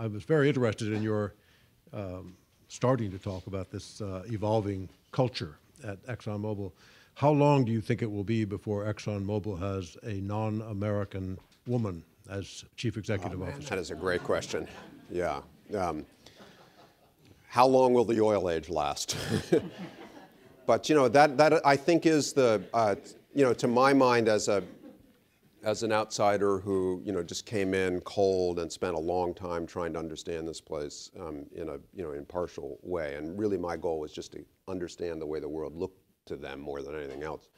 I was very interested in your starting to talk about this evolving culture at ExxonMobil. How long do you think it will be before ExxonMobil has a non-American woman as chief executive officer? That is a great question. Yeah. How long will the oil age last? But that I think is the to my mind as an outsider who just came in cold and spent a long time trying to understand this place in a impartial way, and really my goal was just to understand the way the world looked to them more than anything else.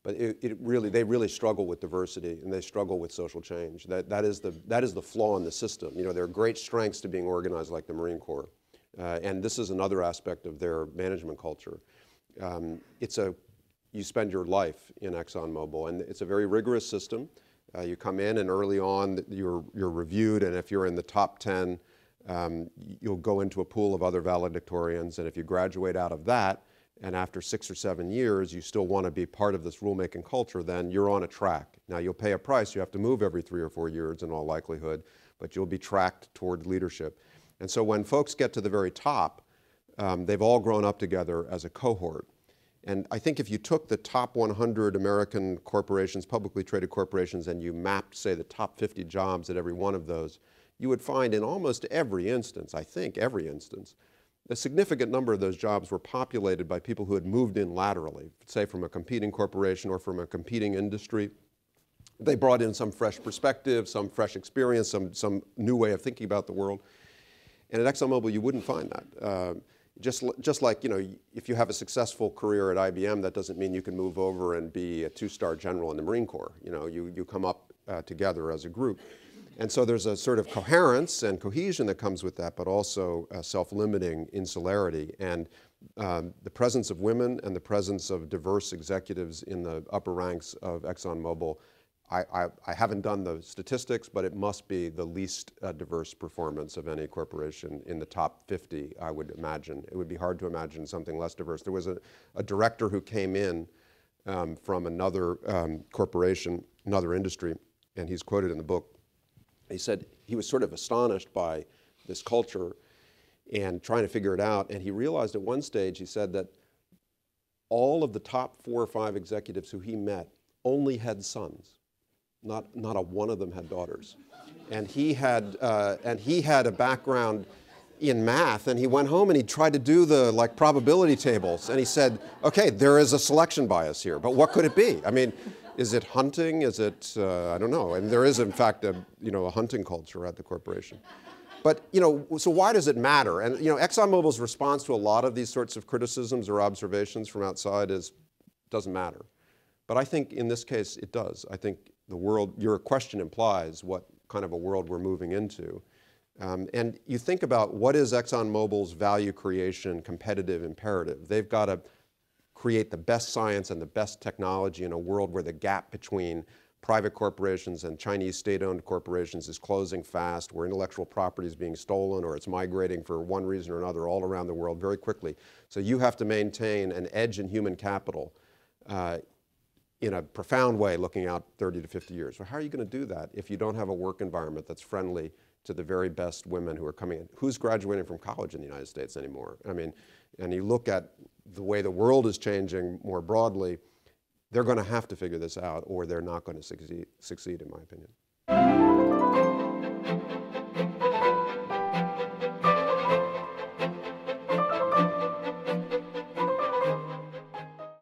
But they really struggle with diversity, and they struggle with social change. That is the flaw in the system. There are great strengths to being organized like the Marine Corps, and this is another aspect of their management culture. You spend your life in ExxonMobil, and it's a very rigorous system. You come in, and early on you're reviewed, and if you're in the top 10, you'll go into a pool of other valedictorians, and if you graduate out of that, and after 6 or 7 years you still want to be part of this rulemaking culture, then you're on a track. Now you'll pay a price. You have to move every 3 or 4 years in all likelihood, but you'll be tracked toward leadership. And so when folks get to the very top, they've all grown up together as a cohort. And I think if you took the top 100 American corporations, publicly traded corporations, and you mapped, say, the top 50 jobs at every one of those, you would find in almost every instance, I think every instance, a significant number of those jobs were populated by people who had moved in laterally, say from a competing corporation or from a competing industry. They brought in some fresh perspective, some fresh experience, some new way of thinking about the world. And at ExxonMobil, you wouldn't find that. Just like, if you have a successful career at IBM, that doesn't mean you can move over and be a 2-star general in the Marine Corps. You come up together as a group. And so there's a sort of coherence and cohesion that comes with that, but also self-limiting insularity. And the presence of women and the presence of diverse executives in the upper ranks of ExxonMobil, I haven't done the statistics, but it must be the least diverse performance of any corporation in the top 50, I would imagine. It would be hard to imagine something less diverse. There was a director who came in from another corporation, another industry, and he's quoted in the book. He said he was sort of astonished by this culture and trying to figure it out, and he realized at one stage, he said that all of the top 4 or 5 executives who he met only had sons. Not a one of them had daughters. And he had a background in math, and he went home and he tried to do the probability tables, and he said, okay, there is a selection bias here, but what could it be? I mean, is it hunting? Is it, I don't know. And there is, in fact, a hunting culture at the corporation. But, so why does it matter? And, ExxonMobil's response to a lot of these sorts of criticisms or observations from outside is, doesn't matter. But I think in this case, it does. I think the world, your question implies what kind of a world we're moving into. And you think about what is ExxonMobil's value creation competitive imperative. They've got to create the best science and the best technology in a world where the gap between private corporations and Chinese state-owned corporations is closing fast, where intellectual property is being stolen or it's migrating for one reason or another all around the world very quickly. So you have to maintain an edge in human capital in a profound way looking out 30 to 50 years. Well, how are you going to do that if you don't have a work environment that's friendly to the very best women who are coming in? Who's graduating from college in the United States anymore? I mean, and you look at the way the world is changing more broadly, they're going to have to figure this out or they're not going to succeed in my opinion.